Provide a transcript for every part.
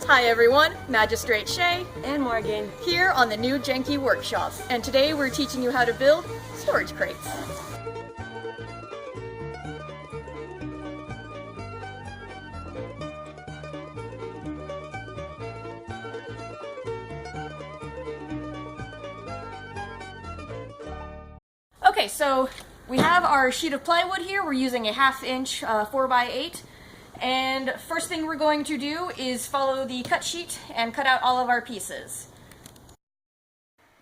Hi everyone, Magistrates Shae and Morgan here on the new Janky workshop, and today we're teaching you how to build storage crates. Okay, so we have our sheet of plywood here. We're using a 1/2 inch 4x8. And first thing we're going to do is follow the cut sheet and cut out all of our pieces.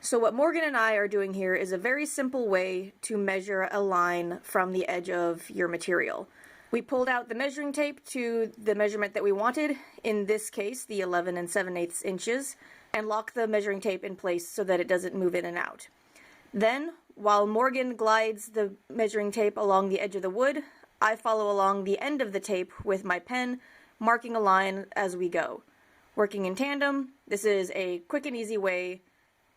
So what Morgan and I are doing here is a very simple way to measure a line from the edge of your material. We pulled out the measuring tape to the measurement that we wanted, in this case the 11 7/8 inches, and lock the measuring tape in place so that it doesn't move in and out. Then, while Morgan glides the measuring tape along the edge of the wood, I follow along the end of the tape with my pen, marking a line as we go. Working in tandem, this is a quick and easy way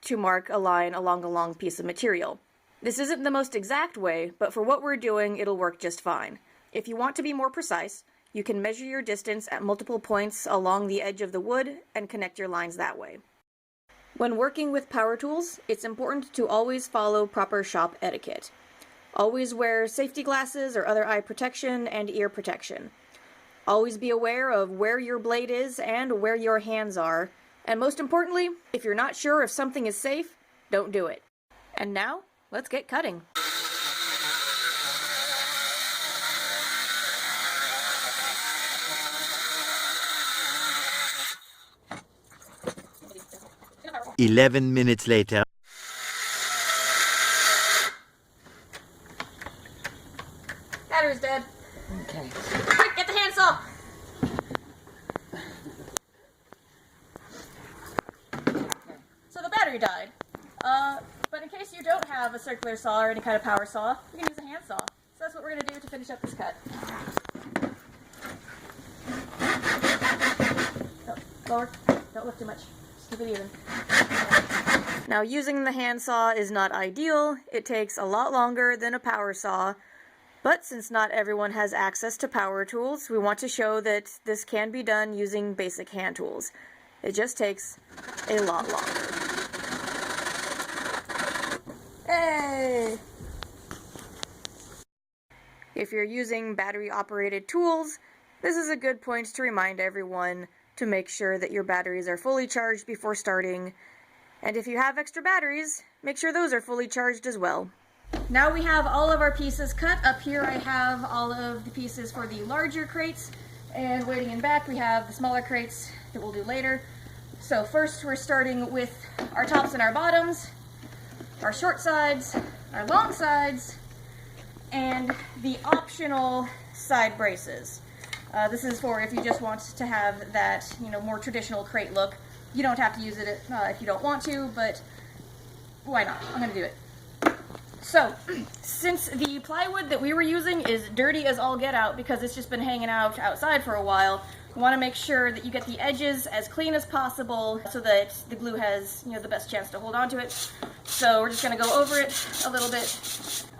to mark a line along a long piece of material. This isn't the most exact way, but for what we're doing, it'll work just fine. If you want to be more precise, you can measure your distance at multiple points along the edge of the wood and connect your lines that way. When working with power tools, it's important to always follow proper shop etiquette. Always wear safety glasses or other eye protection and ear protection. Always be aware of where your blade is and where your hands are. And most importantly, if you're not sure if something is safe, don't do it. And now, let's get cutting. "11 minutes later. Battery's dead. Okay. Quick, get the handsaw! So the battery died. But in case you don't have a circular saw or any kind of power saw, you can use a handsaw. So that's what we're going to do to finish up this cut. Lower. Don't lift too much. Just keep it even. Now, using the handsaw is not ideal. It takes a lot longer than a power saw. But since not everyone has access to power tools, we want to show that this can be done using basic hand tools. It just takes a lot longer. Hey! If you're using battery-operated tools, this is a good point to remind everyone to make sure that your batteries are fully charged before starting. And if you have extra batteries, make sure those are fully charged as well. Now we have all of our pieces cut. Up here I have all of the pieces for the larger crates, and waiting in back we have the smaller crates that we'll do later. So first we're starting with our tops and our bottoms, our short sides, our long sides, and the optional side braces. This is for if you just want to have that, more traditional crate look. You don't have to use it if you don't want to, but why not? I'm going to do it. So, since the plywood that we were using is dirty as all get out because it's just been hanging out outside for a while, we want to make sure that you get the edges as clean as possible so that the glue has, the best chance to hold on to it. So we're just going to go over it a little bit.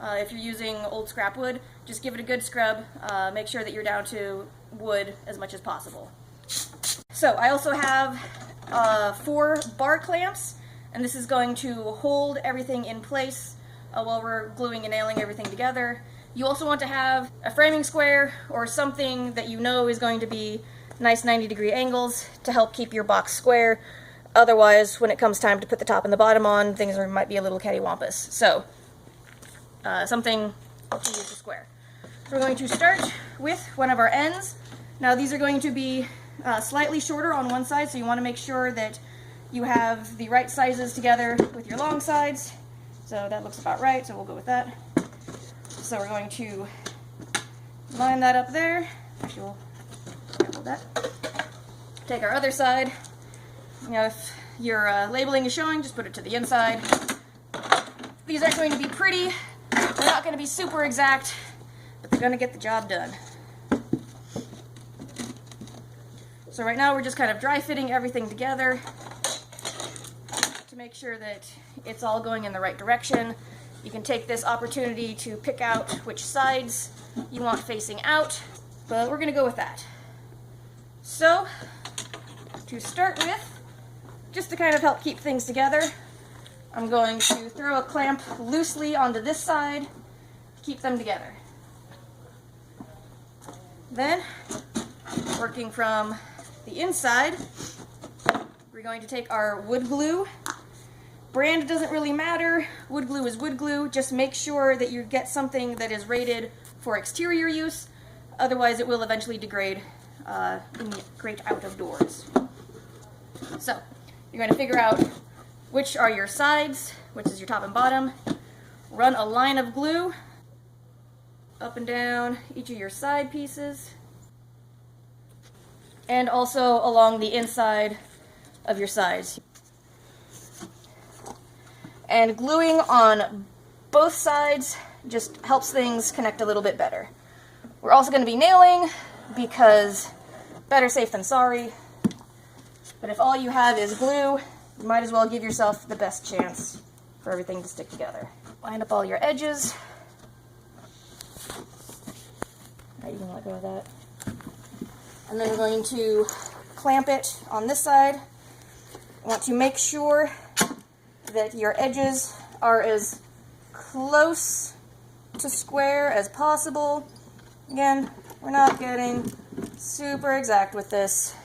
If you're using old scrap wood, just give it a good scrub. Make sure that you're down to wood as much as possible. So I also have 4 bar clamps, and this is going to hold everything in place while we're gluing and nailing everything together. You also want to have a framing square or something that you know is going to be nice 90-degree angles to help keep your box square. Otherwise, when it comes time to put the top and the bottom on, things might be a little cattywampus. So, something to use the square. So we're going to start with one of our ends. Now these are going to be slightly shorter on one side, so you want to make sure that you have the right sizes together with your long sides. So that looks about right, so we'll go with that. So we're going to line that up there. Actually, we'll hold that. Take our other side. If your labeling is showing, just put it to the inside. These aren't going to be pretty. They're not going to be super exact, but they're going to get the job done. So right now we're just kind of dry fitting everything together to make sure that it's all going in the right direction. You can take this opportunity to pick out which sides you want facing out, but we're going to go with that. So, to start with, just to kind of help keep things together, I'm going to throw a clamp loosely onto this side to keep them together. Then, working from the inside, we're going to take our wood glue. Brand doesn't really matter. Wood glue is wood glue. Just make sure that you get something that is rated for exterior use. Otherwise, it will eventually degrade in the great out of doors. So, you're going to figure out which are your sides, which is your top and bottom. Run a line of glue up and down each of your side pieces, and also along the inside of your sides. And gluing on both sides just helps things connect a little bit better. We're also going to be nailing because better safe than sorry. But if all you have is glue, you might as well give yourself the best chance for everything to stick together. Line up all your edges. Alright, you can let go of that. And then we're going to clamp it on this side. You want to make sure that your edges are as close to square as possible. Again, we're not getting super exact with this.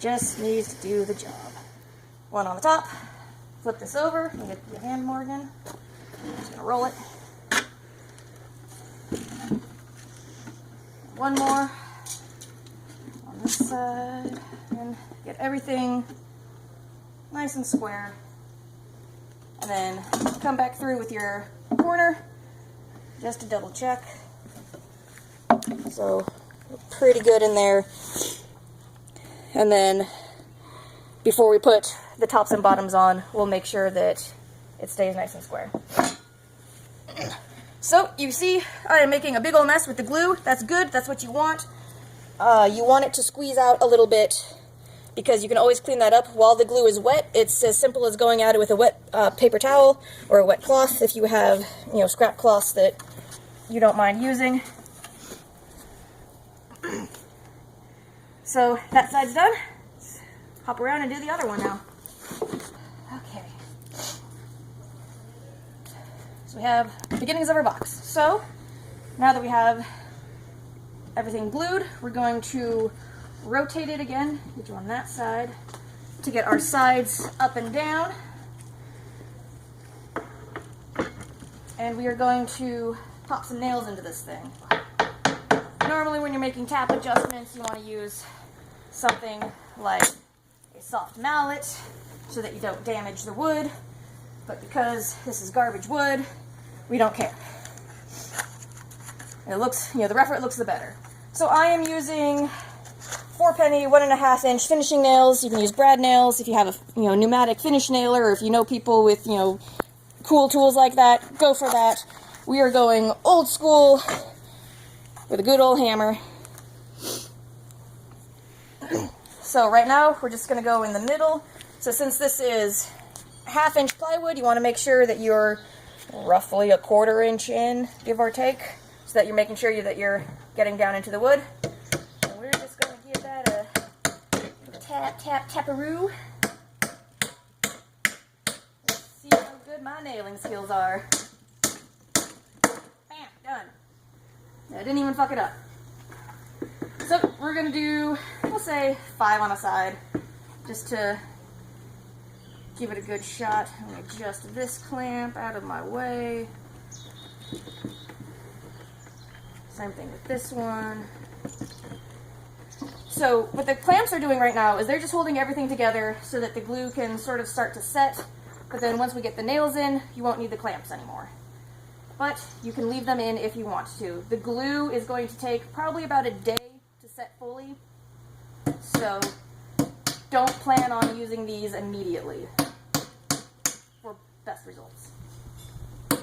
Just needs to do the job. One on the top. Flip this over and get your hand, Morgan. I'm just gonna roll it. One more on this side, and get everything nice and square. And then come back through with your corner just to double check. So, pretty good in there. And then before we put the tops and bottoms on, we'll make sure that it stays nice and square. So, you see, I am making a big old mess with the glue. That's good, that's what you want. You want it to squeeze out a little bit because you can always clean that up while the glue is wet. It's as simple as going at it with a wet paper towel or a wet cloth if you have, scrap cloths that you don't mind using. So that side's done. Let's hop around and do the other one now. Okay. So we have the beginnings of our box. So now that we have everything glued, we're going to rotate it again, get you on that side, to get our sides up and down. And we are going to pop some nails into this thing. Normally when you're making tap adjustments, you want to use something like a soft mallet so that you don't damage the wood. But because this is garbage wood, we don't care. And it looks, the rougher it looks, the better. So I am using 4-penny, 1.5 inch finishing nails. You can use brad nails if you have a pneumatic finish nailer, or if you know people with cool tools like that, go for that. We are going old school with a good old hammer. So right now we're just going to go in the middle. So since this is 1/2 inch plywood, you want to make sure that you're roughly 1/4 inch in, give or take, so that you're making sure that you're getting down into the wood. And we're just going to give that a tap, tap, taparoo. Let's see how good my nailing skills are. Bam, done. I didn't even fuck it up. So we're going to do, we'll say 5 on a side, just to give it a good shot. I'm going to adjust this clamp out of my way. Same thing with this one. So what the clamps are doing right now is they're just holding everything together so that the glue can sort of start to set. But then once we get the nails in, you won't need the clamps anymore. But you can leave them in if you want to. The glue is going to take probably about a day to set fully. So don't plan on using these immediately for best results. So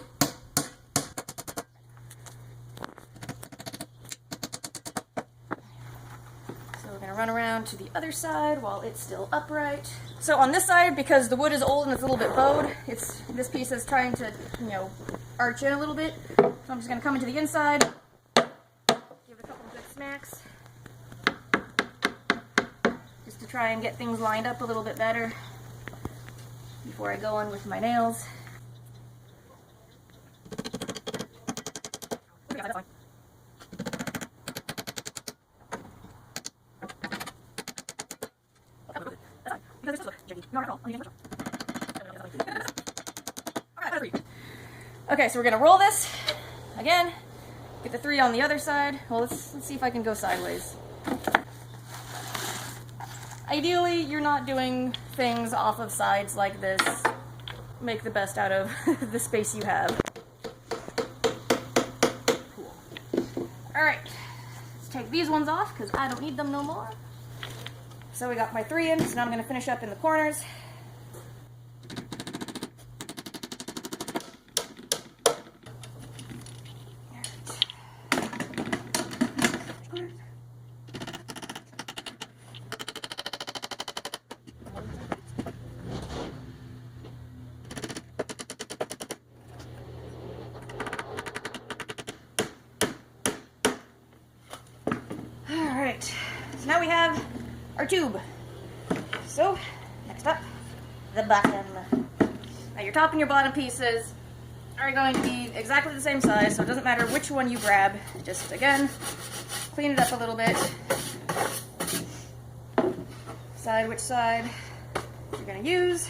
we're going to run around to the other side while it's still upright. So on this side, because the wood is old and it's a little bit bowed, this piece is trying to, arch in a little bit. So I'm just going to come into the inside, give it a couple of good smacks. try and get things lined up a little bit better before I go in with my nails. Okay, so we're gonna roll this again. Get the 3 on the other side. Well, let's see if I can go sideways. Ideally, you're not doing things off of sides like this. Make the best out of the space you have. Cool. Alright, let's take these ones off because I don't need them no more. So we got my 3 in, so now I'm going to finish up in the corners. Alright, so now we have our tube. So, next up, the bottom. Now your top and your bottom pieces are going to be exactly the same size, so it doesn't matter which one you grab. Just, again, clean it up a little bit. Decide which side you're going to use.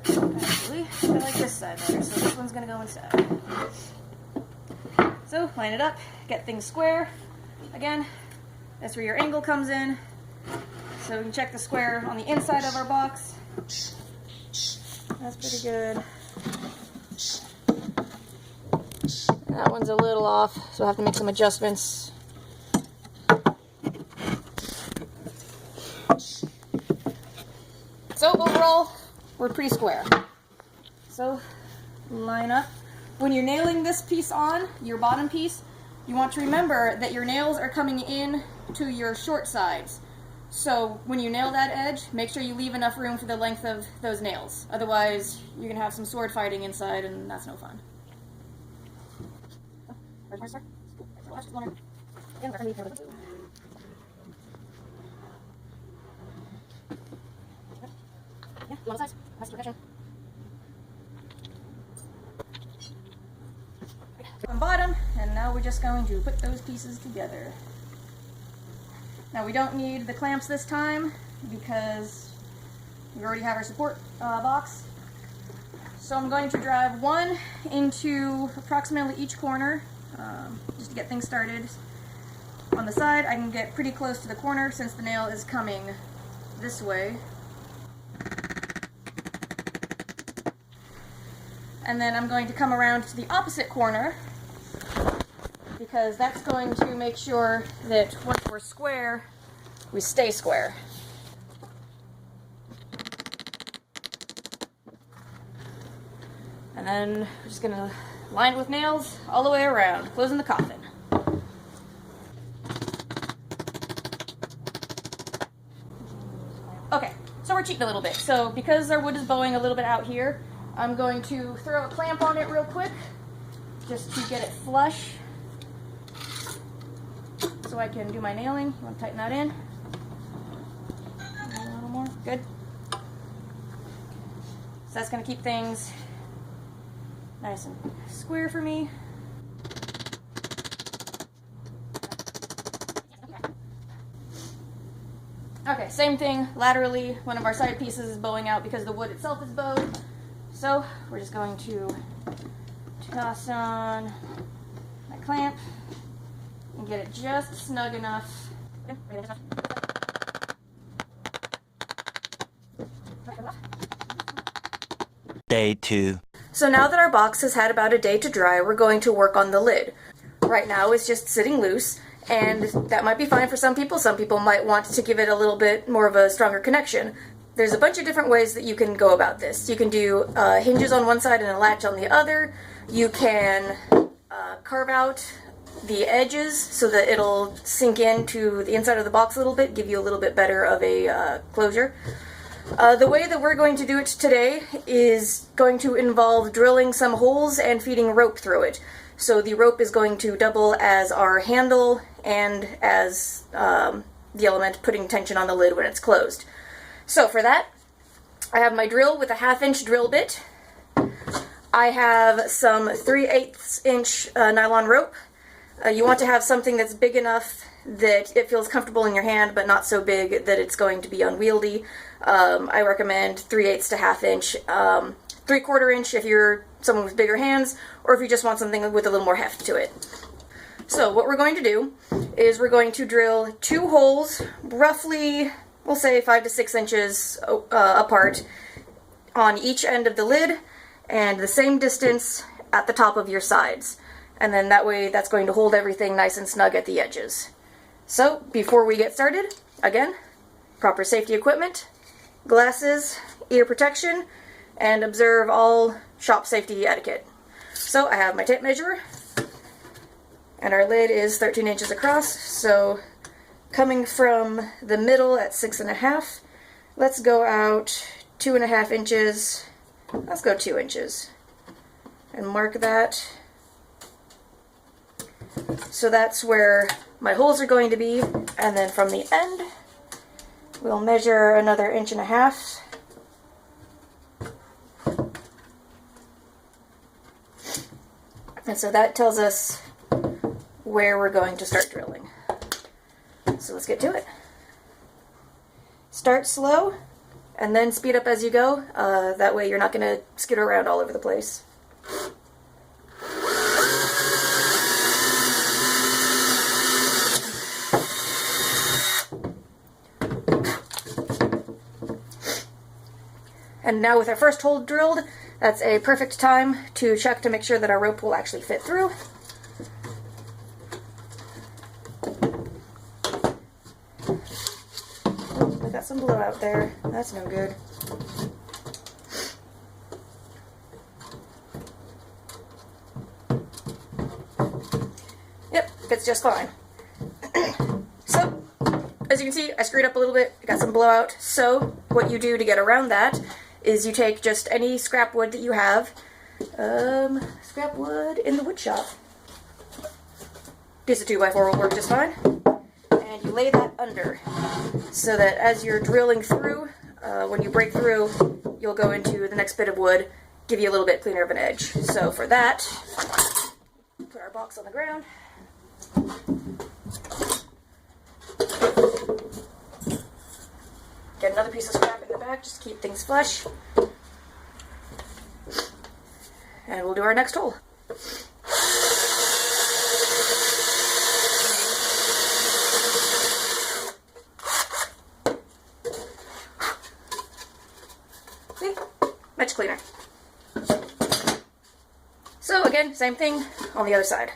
Actually, I like this side better, so this one's going to go inside. So, line it up, get things square. Again, that's where your angle comes in. So we can check the square on the inside of our box. That's pretty good. That one's a little off, so I have to make some adjustments. So overall, we're pretty square. So line up. When you're nailing this piece on, your bottom piece, you want to remember that your nails are coming in to your short sides. So when you nail that edge, make sure you leave enough room for the length of those nails. Otherwise, you're going to have some sword fighting inside, and that's no fun. On bottom, and now we're just going to put those pieces together. Now we don't need the clamps this time because we already have our support box. So I'm going to drive 1 into approximately each corner just to get things started. On the side, I can get pretty close to the corner since the nail is coming this way. And then I'm going to come around to the opposite corner because that's going to make sure that once we're square, we stay square. And then we're just going to line it with nails all the way around, closing the coffin. Okay, so we're cheating a little bit. So because our wood is bowing a little bit out here, I'm going to throw a clamp on it real quick just to get it flush so I can do my nailing. You want to tighten that in? A little more. Good. So that's going to keep things nice and square for me. Okay, same thing laterally. One of our side pieces is bowing out because the wood itself is bowed. So we're just going to toss on my clamp and get it just snug enough. Day 2. So now that our box has had about a day to dry, we're going to work on the lid. Right now it's just sitting loose, and that might be fine for some people. Some people might want to give it a little bit more of a stronger connection. There's a bunch of different ways that you can go about this. You can do hinges on one side and a latch on the other. You can carve out the edges so that it'll sink into the inside of the box a little bit, give you a little bit better of a closure. The way that we're going to do it today is going to involve drilling some holes and feeding rope through it. So the rope is going to double as our handle and as the element putting tension on the lid when it's closed. So for that, I have my drill with a 1/2 inch drill bit. I have some 3/8 inch nylon rope. You want to have something that's big enough that it feels comfortable in your hand, but not so big that it's going to be unwieldy. I recommend 3/8 to 1/2 inch, 3/4 inch if you're someone with bigger hands, or if you just want something with a little more heft to it. So what we're going to do is we're going to drill 2 holes, roughly, we'll say 5 to 6 inches apart on each end of the lid, and the same distance at the top of your sides. And then that way that's going to hold everything nice and snug at the edges. So before we get started, again, proper safety equipment, glasses, ear protection, and observe all shop safety etiquette. So I have my tape measure, and our lid is 13 inches across, so coming from the middle at 6.5, let's go out 2.5 inches, let's go 2 inches, and mark that. So that's where my holes are going to be, and then from the end, we'll measure another 1.5 inches. And so that tells us where we're going to start drilling. So let's get to it. Start slow and then speed up as you go. That way you're not going to skitter around all over the place. And now with our first hole drilled, that's a perfect time to check to make sure that our rope will actually fit through. I got some blowout there. That's no good. Yep, fits just fine. So, as you can see, I screwed up a little bit. I got some blowout. So, what you do to get around that is you take just any scrap wood that you have. Scrap wood in the wood shop. Piece of 2x4 will work just fine. And you lay that under, so that as you're drilling through, when you break through, you'll go into the next bit of wood, give you a little bit cleaner of an edge. So for that, put our box on the ground. Get another piece of scrap in the back, just to keep things flush. And we'll do our next hole. See? Much cleaner. So again, same thing on the other side.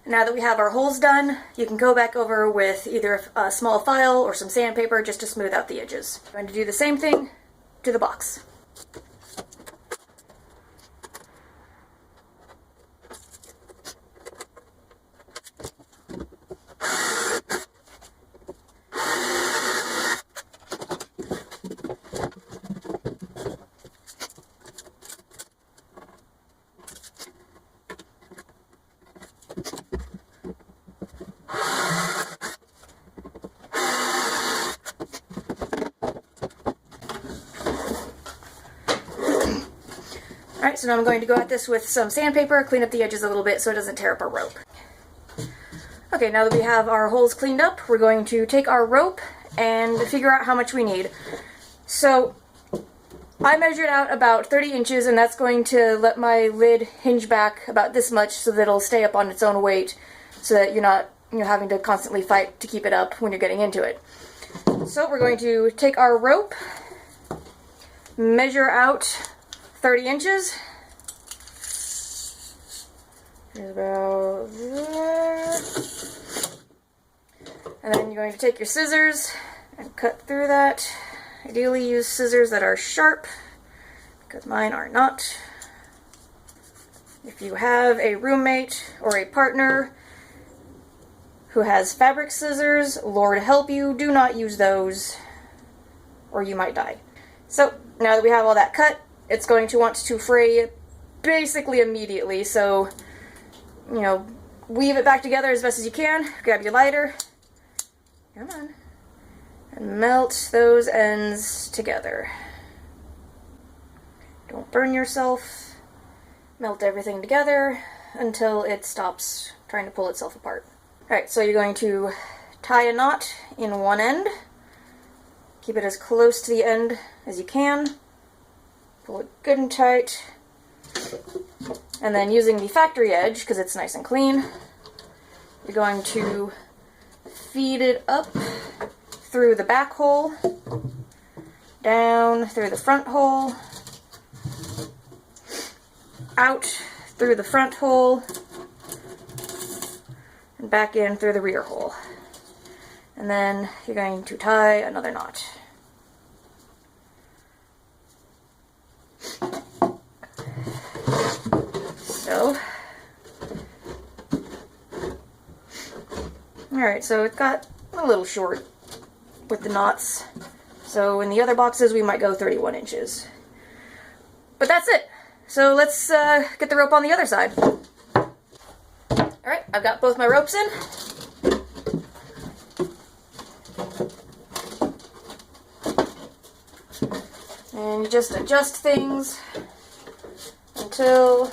Now that we have our holes done, you can go back over with either a small file or some sandpaper just to smooth out the edges. I'm going to do the same thing to the box. Alright, so now I'm going to go at this with some sandpaper, clean up the edges a little bit so it doesn't tear up our rope. Okay, now that we have our holes cleaned up, we're going to take our rope and figure out how much we need. So, I measured out about 30 inches, and that's going to let my lid hinge back about this much so that it'll stay up on its own weight, so that you're not having to constantly fight to keep it up when you're getting into it. So we're going to take our rope, measure out 30 inches. There's about there. And then you're going to take your scissors and cut through that. Ideally use scissors that are sharp, because mine are not. If you have a roommate or a partner who has fabric scissors, Lord help you, do not use those. or you might die. So now that we have all that cut, it's going to want to fray basically immediately, so, you know, weave it back together as best as you can, grab your lighter, come on, and melt those ends together. Don't burn yourself. Melt everything together until it stops trying to pull itself apart. Alright, so you're going to tie a knot in one end. Keep it as close to the end as you can. Pull it good and tight. And then using the factory edge, because it's nice and clean, you're going to feed it up through the back hole, down through the front hole, out through the front hole, and back in through the rear hole. And then you're going to tie another knot. So, alright, so it got a little short with the knots. So in the other boxes we might go 31 inches. But that's it. So let's get the rope on the other side. Alright, I've got both my ropes in. And you just adjust things until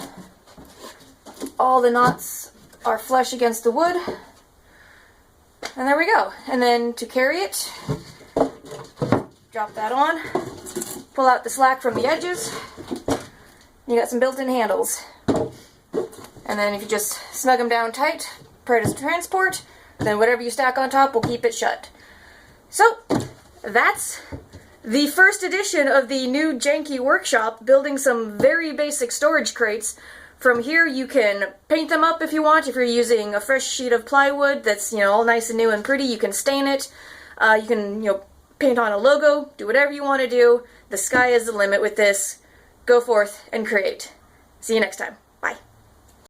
all the knots are flush against the wood. And there we go. And then to carry it, drop that on, pull out the slack from the edges. You got some built-in handles. And then if you just snug them down tight, prior to transport, then whatever you stack on top will keep it shut. So, that's the first edition of the new Janky workshop, building some very basic storage crates. From here you can paint them up if you want. If you're using a fresh sheet of plywood that's, you know, all nice and new and pretty, you can stain it. You can, you know, paint on a logo, do whatever you want to do. The sky is the limit with this. Go forth and create. See you next time.